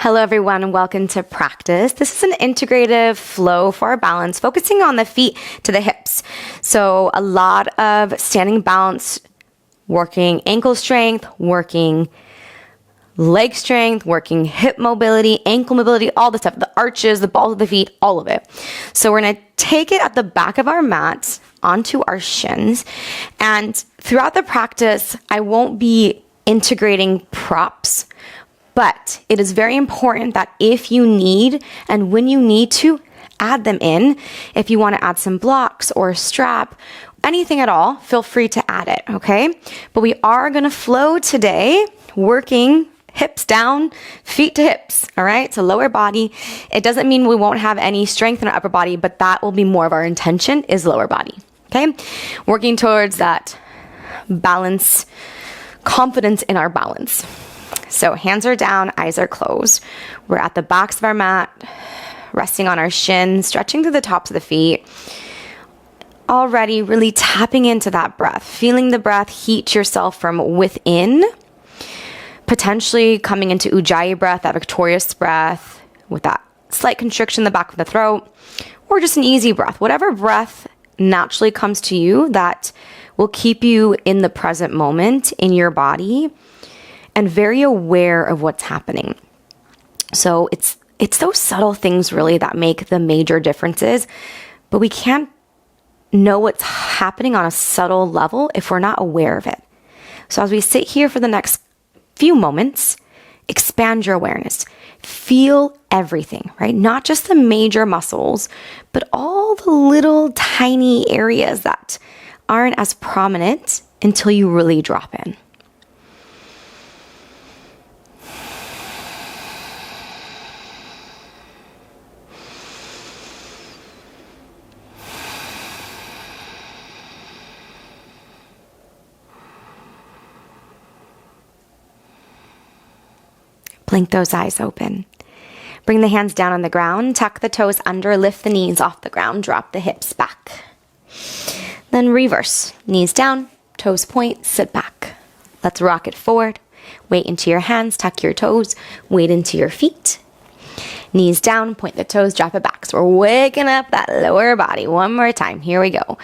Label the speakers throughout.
Speaker 1: Hello everyone and welcome to practice. This is an integrative flow for our balance, focusing on the feet to the hips. So a lot of standing balance, working ankle strength, working leg strength, working hip mobility, ankle mobility, all the stuff, the arches, the balls of the feet, all of it. So we're going to take it at the back of our mat onto our shins. And throughout the practice, I won't be integrating props, but it is very important that if you need and when you need to, add them in. If you want to add some blocks or a strap, anything at all, feel free to add it, okay? But we are going to flow today, working hips down, feet to hips, all right? So lower body. It doesn't mean we won't have any strength in our upper body, but that will be more of our intention is lower body, okay? Working towards that balance, confidence in our balance. So hands are down, eyes are closed. We're at the backs of our mat, resting on our shins, stretching through the tops of the feet. Already really tapping into that breath, feeling the breath heat yourself from within, potentially coming into Ujjayi breath, that victorious breath with that slight constriction in the back of the throat, or just an easy breath. Whatever breath naturally comes to you that will keep you in the present moment in your body and very aware of what's happening. So it's those subtle things really that make the major differences, but we can't know what's happening on a subtle level if we're not aware of it. So as we sit here for the next few moments, expand your awareness. Feel everything, right? Not just the major muscles, but all the little tiny areas that aren't as prominent until you really drop in. Blink those eyes open. Bring the hands down on the ground, tuck the toes under, lift the knees off the ground, drop the hips back. Then reverse, knees down, toes point, sit back. Let's rock it forward. Weight into your hands, tuck your toes, weight into your feet. Knees down, point the toes, drop it back. So we're waking up that lower body. One more time, here we go.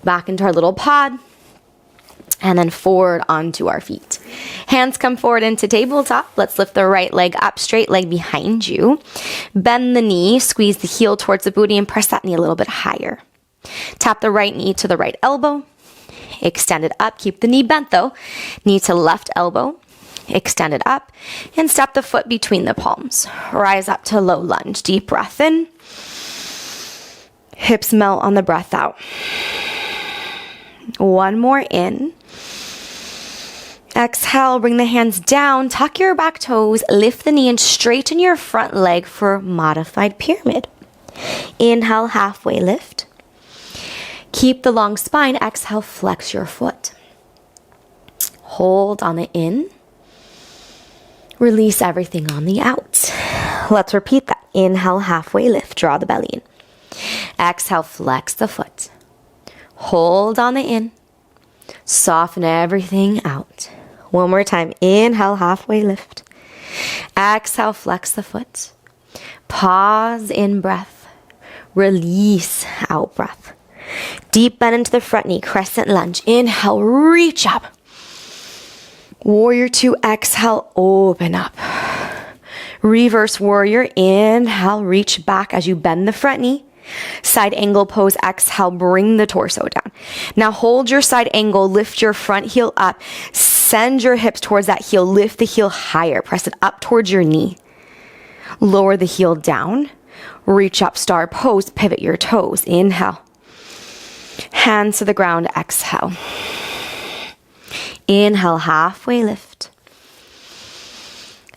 Speaker 1: Back into our little pod. And then forward onto our feet. Hands come forward into tabletop. Let's lift the right leg up, straight leg behind you. Bend the knee, squeeze the heel towards the booty and press that knee a little bit higher. Tap the right knee to the right elbow. Extend it up. Keep the knee bent though. Knee to left elbow. Extend it up and step the foot between the palms. Rise up to low lunge. Deep breath in. Hips melt on the breath out. One more in. Exhale, bring the hands down, tuck your back toes, lift the knee and straighten your front leg for modified pyramid. Inhale, halfway lift. Keep the long spine. Exhale, flex your foot. Hold on the in. Release everything on the out. Let's repeat that. Inhale, halfway lift. Draw the belly in. Exhale, flex the foot. Hold on the in. Soften everything out. One more time. Inhale, halfway lift. Exhale, flex the foot. Pause in breath. Release out breath. Deep bend into the front knee. Crescent lunge. Inhale, reach up. Warrior two. Exhale, open up. Reverse warrior. Inhale, reach back as you bend the front knee. Side angle pose, exhale, bring the torso down. Now hold your side angle, lift your front heel up, send your hips towards that heel, lift the heel higher, press it up towards your knee. Lower the heel down, reach up, star pose, pivot your toes, inhale. Hands to the ground, exhale. Inhale, halfway lift.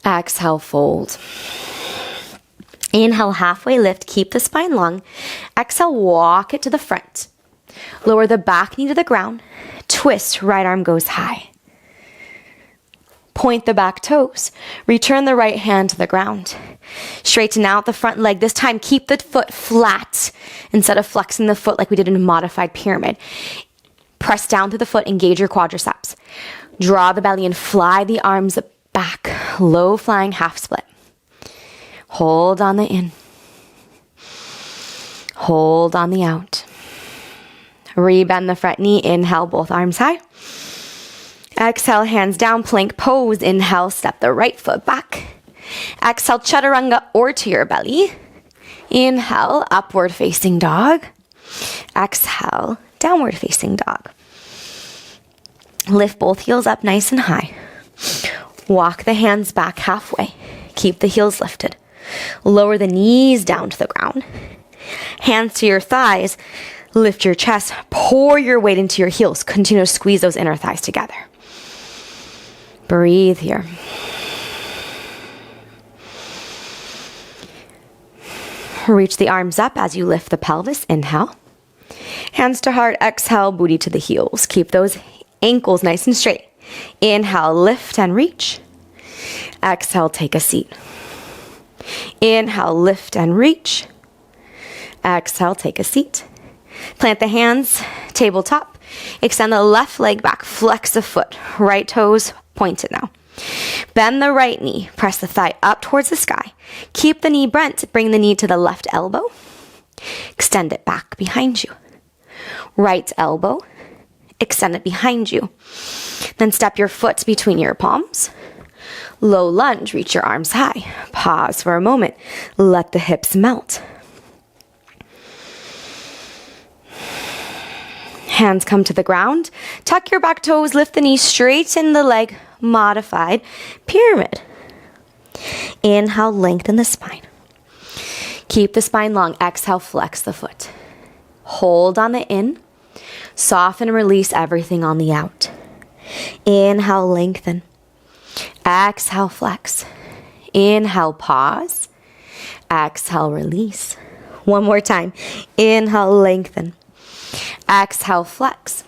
Speaker 1: Exhale, fold. Inhale, halfway lift, keep the spine long. Exhale, walk it to the front. Lower the back knee to the ground. Twist, right arm goes high. Point the back toes. Return the right hand to the ground. Straighten out the front leg. This time, keep the foot flat instead of flexing the foot like we did in a modified pyramid. Press down through the foot, engage your quadriceps. Draw the belly and fly the arms back. Low flying half split. Hold on the in. Hold on the out. Rebend the front knee. Inhale, both arms high. Exhale, hands down, plank pose. Inhale, step the right foot back. Exhale, chaturanga or to your belly. Inhale, upward facing dog. Exhale, downward facing dog. Lift both heels up nice and high. Walk the hands back halfway. Keep the heels lifted. Lower the knees down to the ground. Hands to your thighs. Lift your chest. Pour your weight into your heels. Continue to squeeze those inner thighs together. Breathe here. Reach the arms up as you lift the pelvis. Inhale. Hands to heart. Exhale, booty to the heels. Keep those ankles nice and straight. Inhale, lift and reach. Exhale, take a seat. Inhale, lift and reach. Exhale, take a seat. Plant the hands, tabletop. Extend the left leg back. Flex the foot. Right toes pointed now. Bend the right knee. Press the thigh up towards the sky. Keep the knee bent. Bring the knee to the left elbow. Extend it back behind you. Right elbow. Extend it behind you. Then step your foot between your palms. Low lunge. Reach your arms high. Pause for a moment. Let the hips melt. Hands come to the ground. Tuck your back toes. Lift the knees. Straighten the leg. Modified pyramid. Inhale, lengthen the spine. Keep the spine long. Exhale, flex the foot. Hold on the in. Soften and release everything on the out. Inhale, lengthen. Exhale, flex. Inhale, pause. Exhale, release. One more time. Inhale, lengthen. Exhale, flex.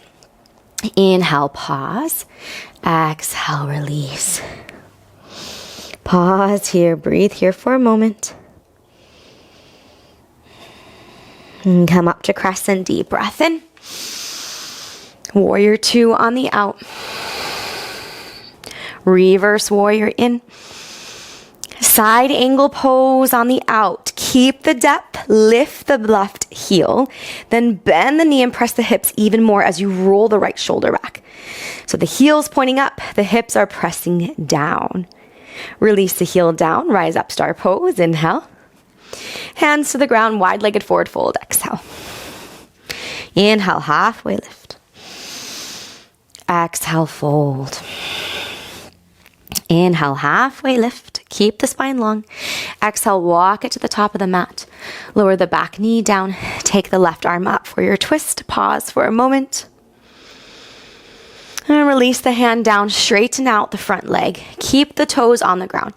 Speaker 1: Inhale, pause. Exhale, release. Pause here. Breathe here for a moment. And come up to crescent. Deep breath in. Warrior 2 on the out. Reverse warrior in. Side angle pose on the out. Keep the depth. Lift the left heel. Then bend the knee and press the hips even more as you roll the right shoulder back. So the heel's pointing up. The hips are pressing down. Release the heel down. Rise up, star pose. Inhale. Hands to the ground. Wide-legged forward fold. Exhale. Inhale, halfway lift. Exhale, fold. Inhale, halfway lift. Keep the spine long. Exhale, walk it to the top of the mat. Lower the back knee down. Take the left arm up for your twist. Pause for a moment. And release the hand down. Straighten out the front leg. Keep the toes on the ground.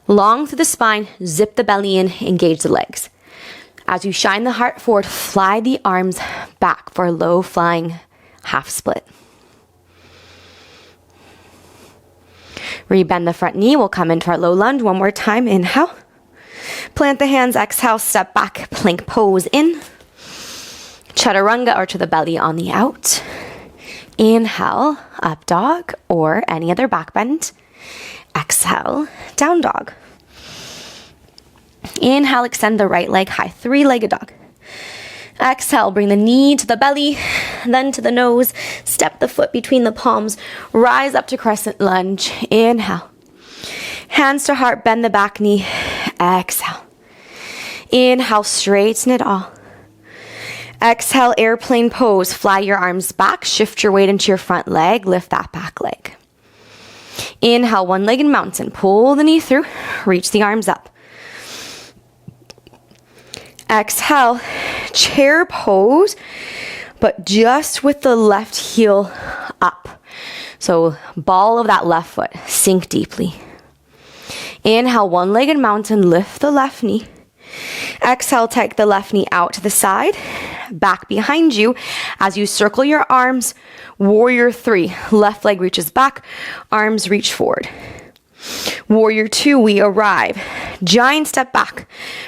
Speaker 1: Long through the spine. Zip the belly in. Engage the legs. As you shine the heart forward, fly the arms back for a low flying half split. Rebend the front knee. We'll come into our low lunge one more time. Inhale. Plant the hands. Exhale. Step back. Plank pose in. Chaturanga or to the belly on the out. Inhale. Up dog or any other back bend. Exhale. Down dog. Inhale. Extend the right leg high. Three-legged dog. Exhale, bring the knee to the belly, then to the nose. Step the foot between the palms. Rise up to crescent lunge. Inhale. Hands to heart, bend the back knee. Exhale. Inhale, straighten it all. Exhale, airplane pose. Fly your arms back. Shift your weight into your front leg. Lift that back leg. Inhale, one-legged mountain. Pull the knee through. Reach the arms up. Exhale, chair pose, but just with the left heel up. So ball of that left foot, sink deeply. Inhale, one-legged mountain, lift the left knee. Exhale, take the left knee out to the side, back behind you. As you circle your arms, warrior 3, left leg reaches back, arms reach forward. Warrior 2, we arrive. Giant step back.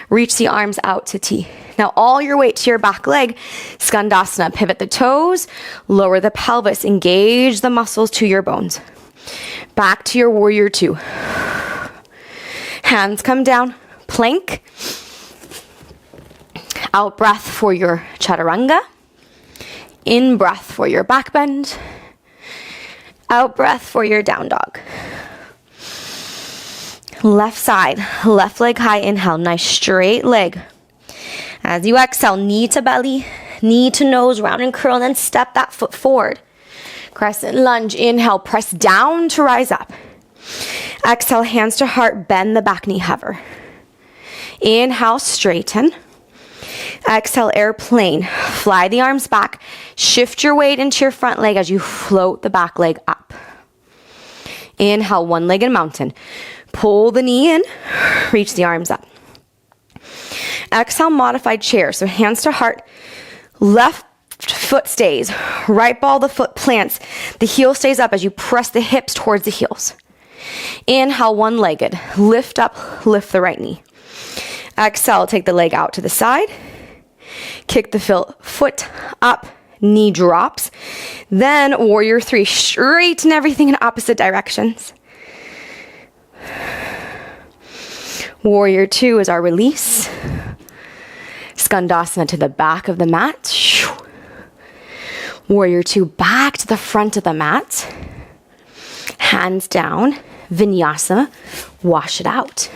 Speaker 1: Reach the arms out to T. Now all your weight to your back leg. Skandasana. Pivot the toes. Lower the pelvis. Engage the muscles to your bones. Back to your warrior 2. Hands come down. plank. Out breath for your chaturanga. In breath for your back bend. Out breath for your down dog. Left side, left leg high, inhale, nice straight leg. As you exhale, knee to belly, knee to nose, round and curl, and then step that foot forward. Crescent lunge, inhale, press down to rise up. Exhale, hands to heart, bend the back knee, hover. Inhale, straighten. Exhale, airplane, fly the arms back. Shift your weight into your front leg as you float the back leg up. Inhale, one-legged mountain. Pull the knee in, reach the arms up. Exhale, modified chair. So hands to heart, left foot stays, right ball the foot plants. The heel stays up as you press the hips towards the heels. Inhale, one-legged, lift up, lift the right knee. Exhale, take the leg out to the side. Kick the foot up, knee drops. Then warrior three, straighten everything in opposite directions. Warrior two is our release. Skandasana to the back of the mat. Warrior two back to the front of the mat. Hands down. Vinyasa. Wash it out.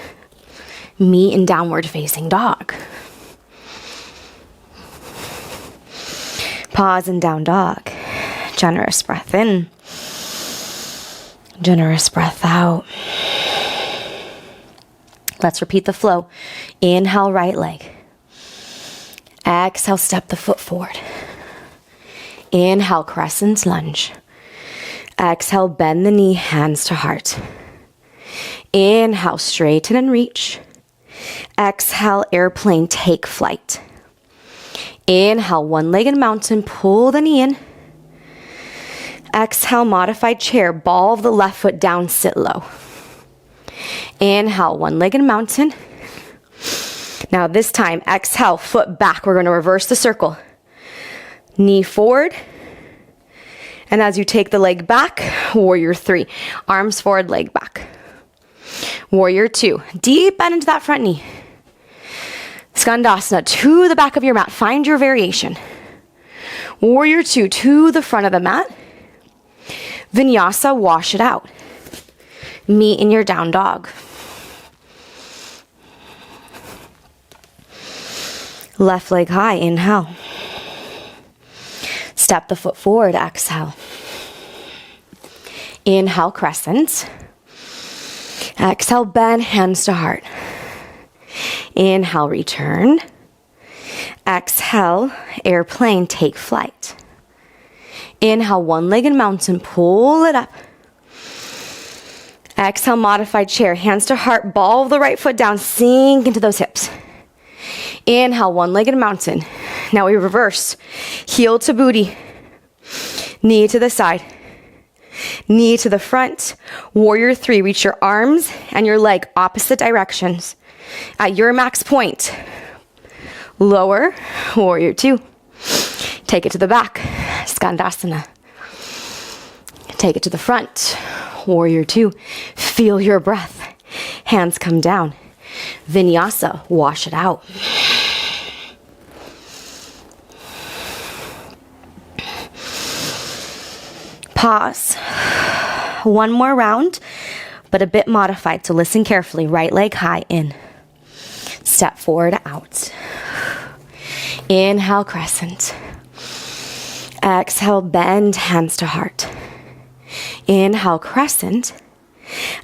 Speaker 1: Meet in downward facing dog. Pause in down dog. Generous breath in. Generous breath out. Let's repeat the flow. Inhale, right leg. Exhale, step the foot forward. Inhale, crescent lunge. Exhale, bend the knee, hands to heart. Inhale, straighten and reach. Exhale, airplane, take flight. Inhale, one-legged mountain, pull the knee in. Exhale, modified chair, ball of the left foot down, sit low. Inhale, one-legged mountain. Now this time, exhale, foot back. We're going to reverse the circle. Knee forward. And as you take the leg back, warrior three. Arms forward, leg back. Warrior two. Deep bend into that front knee. Skandasana to the back of your mat. Find your variation. Warrior two to the front of the mat. Vinyasa, wash it out. Meet in your down dog. Left leg high, inhale. Step the foot forward, exhale. Inhale, crescent. Exhale, bend, hands to heart. Inhale, return. Exhale, airplane, take flight. Inhale, one-legged mountain, pull it up. Exhale, modified chair, hands to heart, ball the right foot down, sink into those hips. Inhale, one-legged mountain. Now we reverse. Heel to booty. Knee to the side. Knee to the front. Warrior three. Reach your arms and your leg opposite directions. At your max point. Lower. Warrior two. Take it to the back. Skandasana. Take it to the front. Warrior two. Feel your breath. Hands come down. Vinyasa. Wash it out. Pause. One more round, but a bit modified, so listen carefully. Right leg high, in. Step forward, out. Inhale, crescent. Exhale, bend, hands to heart. Inhale, crescent.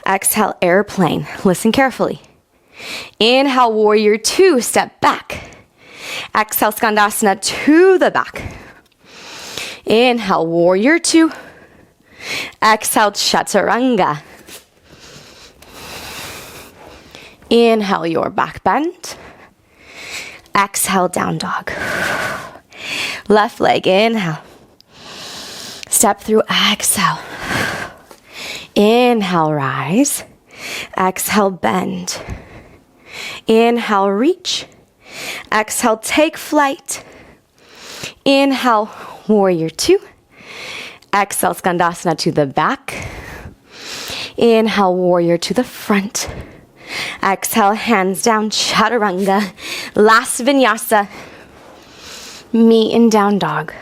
Speaker 1: Exhale, airplane. Listen carefully. Inhale, warrior two, step back. Exhale, Skandasana to the back. Inhale, warrior two. Exhale, chaturanga. Inhale, your back bend. Exhale, down dog. Left leg, inhale. Step through, exhale. Inhale, rise. Exhale, bend. Inhale, reach. Exhale, take flight. Inhale, warrior two. Exhale, Skandasana to the back. Inhale, warrior to the front. Exhale, hands down, chaturanga. Last vinyasa. Meet in down dog.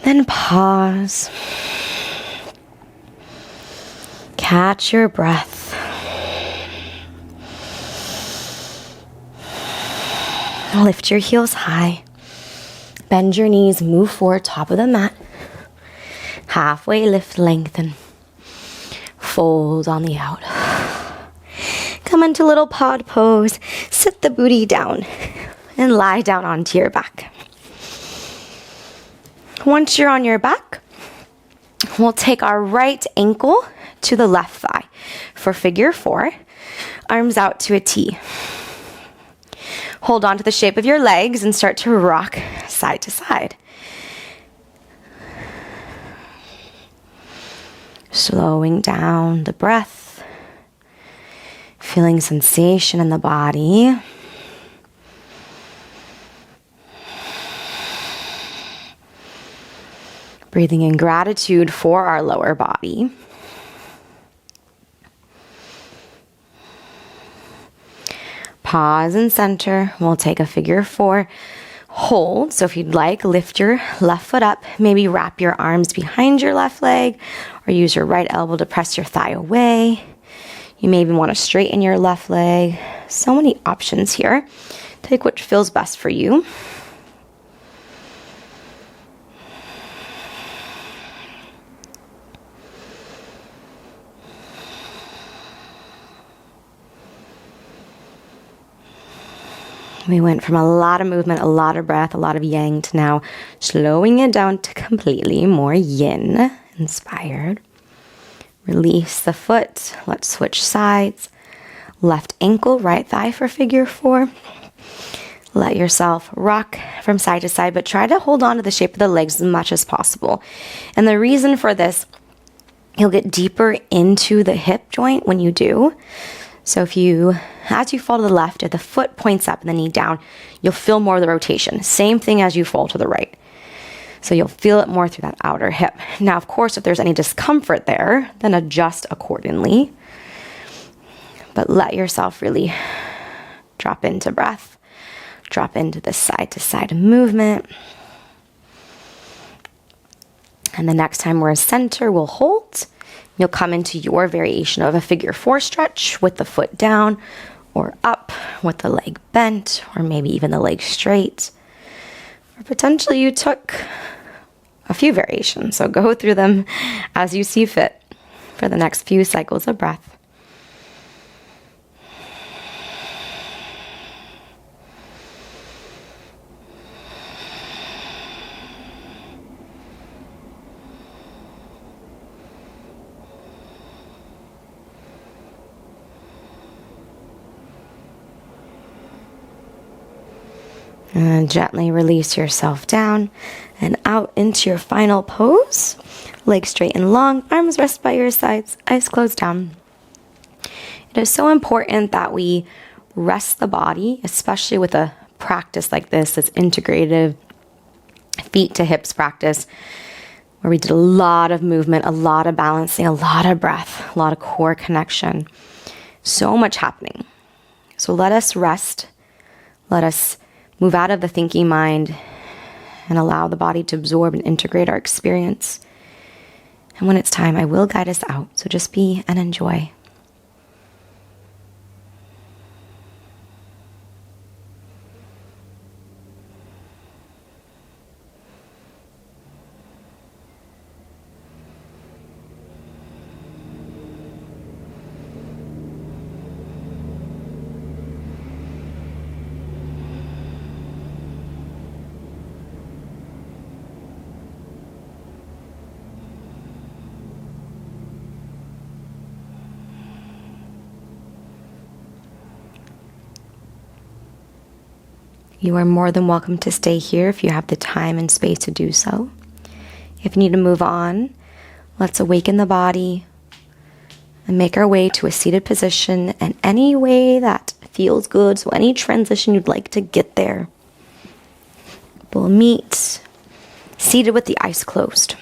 Speaker 1: Then pause. Catch your breath. Lift your heels high. Bend your knees, move forward, top of the mat. Halfway lift, lengthen. Fold on the out. Come into little pod pose. Sit the booty down and lie down onto your back. Once you're on your back, we'll take our right ankle to the left thigh for figure 4. Arms out to a T. Hold on to the shape of your legs and start to rock side to side. Slowing down the breath, feeling sensation in the body. Breathing in gratitude for our lower body. Pause and center. We'll take a figure 4 hold. So if you'd like, lift your left foot up. Maybe wrap your arms behind your left leg or use your right elbow to press your thigh away. You may even want to straighten your left leg. So many options here. Take what feels best for you. We went from a lot of movement, a lot of breath, a lot of yang to now slowing it down to completely more yin, inspired. Release the foot. Let's switch sides. Left ankle, right thigh for figure 4. Let yourself rock from side to side, but try to hold on to the shape of the legs as much as possible. And the reason for this, you'll get deeper into the hip joint when you do. So if you, as you fall to the left, if the foot points up and the knee down, you'll feel more of the rotation. Same thing as you fall to the right. So you'll feel it more through that outer hip. Now, of course, if there's any discomfort there, then adjust accordingly. But let yourself really drop into breath. Drop into the side-to-side movement. And the next time we're in center, we'll hold. You'll come into your variation of a figure 4 stretch with the foot down or up with the leg bent or maybe even the leg straight. Or potentially you took a few variations. So go through them as you see fit for the next few cycles of breath. And gently release yourself down and out into your final pose. Legs straight and long, arms rest by your sides, eyes closed down. It is so important that we rest the body, especially with a practice like this integrative feet to hips practice, where we did a lot of movement, a lot of balancing, a lot of breath, a lot of core connection. So much happening. So let us rest. Let us move out of the thinking mind and allow the body to absorb and integrate our experience. And when it's time, I will guide us out. So just be and enjoy. You are more than welcome to stay here if you have the time and space to do so. If you need to move on, let's awaken the body and make our way to a seated position in any way that feels good. So any transition you'd like to get there. We'll meet seated with the eyes closed.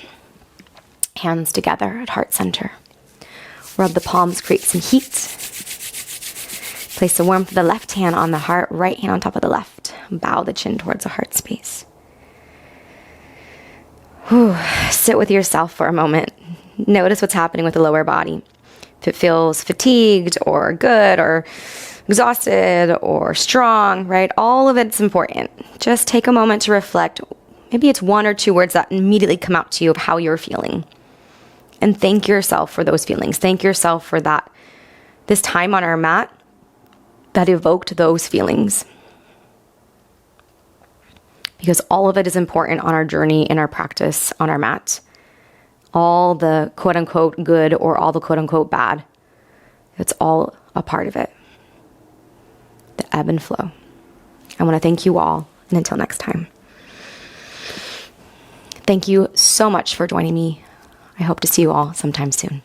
Speaker 1: Hands together at heart center. Rub the palms, create some heat. Place the warmth of the left hand on the heart, right hand on top of the left. Bow the chin towards the heart space. Whew. Sit with yourself for a moment. Notice what's happening with the lower body. If it feels fatigued or good or exhausted or strong, right? All of it's important. Just take a moment to reflect. Maybe it's 1 or 2 words that immediately come out to you of how you're feeling. And thank yourself for those feelings. Thank yourself for this time on our mat that evoked those feelings. Because all of it is important on our journey, in our practice, on our mat. All the quote-unquote good or all the quote-unquote bad. It's all a part of it. The ebb and flow. I want to thank you all, and until next time. Thank you so much for joining me. I hope to see you all sometime soon.